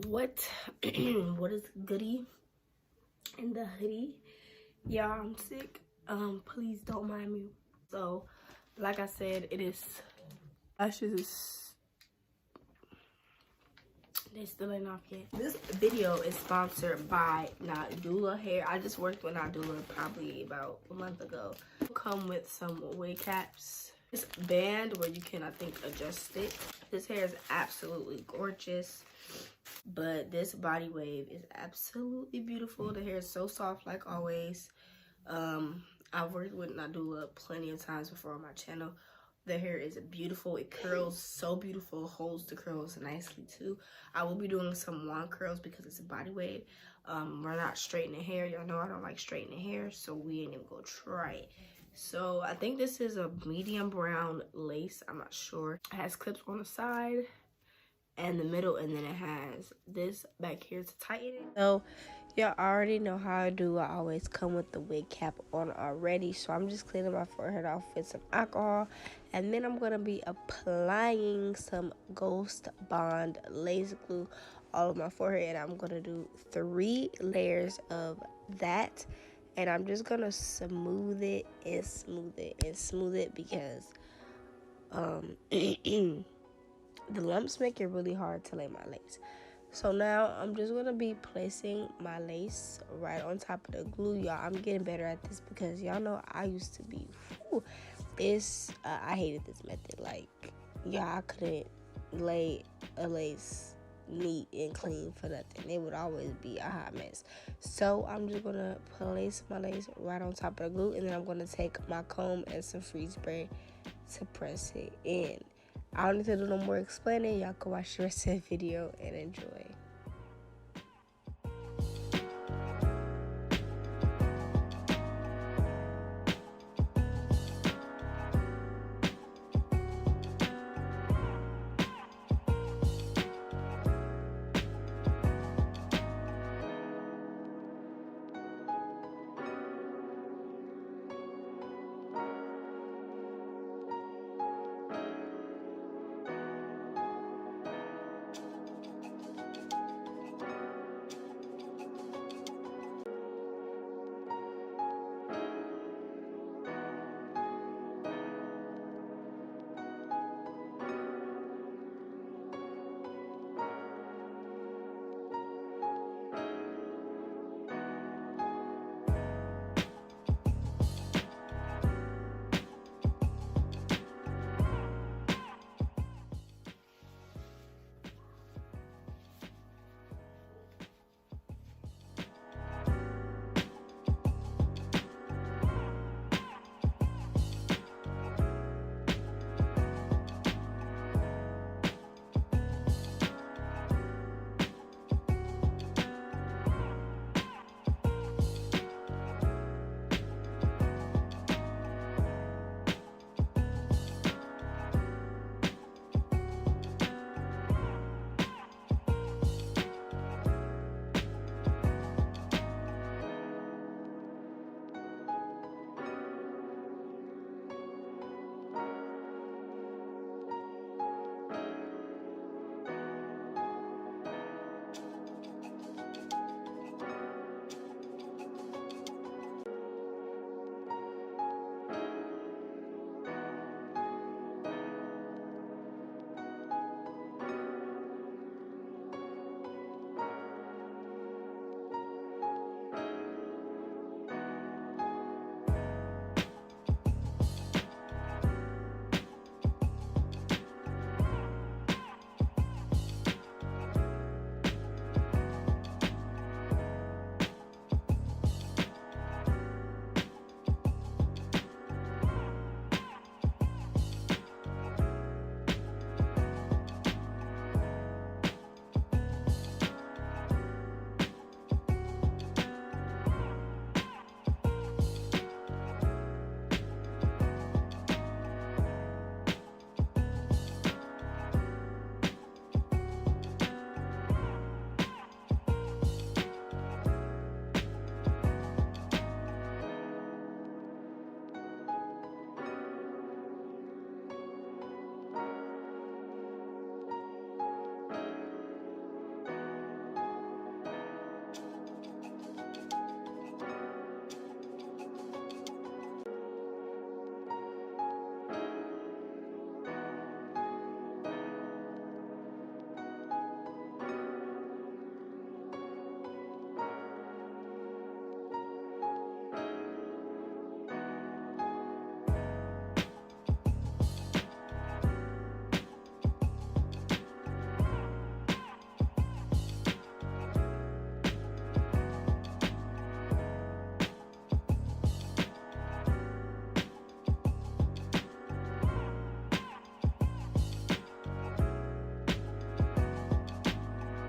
What what is goody in the hoodie? Y'all, I'm sick. Please don't mind me. So like I said, it is lashes. They still ain't off yet. This video is sponsored by Nadula Hair. I just worked with Nadula probably about a month ago. Come with some wig caps. This band where you can, I think, adjust it. This hair is absolutely gorgeous. But this body wave is absolutely beautiful. The hair is so soft like always. I've worked with Nadula plenty of times before on my channel. The hair is beautiful. It curls so beautiful. Holds the curls nicely too. I will be doing some wand curls because it's a body wave. We're not straightening hair. Y'all know I don't like straightening hair, so we ain't even gonna try it. So I think this is a medium brown lace. I'm not sure. It has clips on the side and the middle, and then it has this back here to tighten it. So y'all already know how I do. I always come with the wig cap on already, so I'm just cleaning my forehead off with some alcohol, and then I'm gonna be applying some Ghost Bond laser glue all over my forehead, and I'm gonna do 3 layers of that, and I'm just gonna smooth it and smooth it and smooth it because the lumps make it really hard to lay my lace. So now I'm just gonna be placing my lace right on top of the glue. Y'all, I'm getting better at this because y'all know I used to be I hated this method. Like, yeah, I couldn't lay a lace neat and clean for nothing. It would always be a hot mess. So I'm just gonna place my lace right on top of the glue, and then I'm gonna take my comb and some freeze spray to press it in. I don't need to do no more explaining. Y'all can watch the rest of the video and enjoy.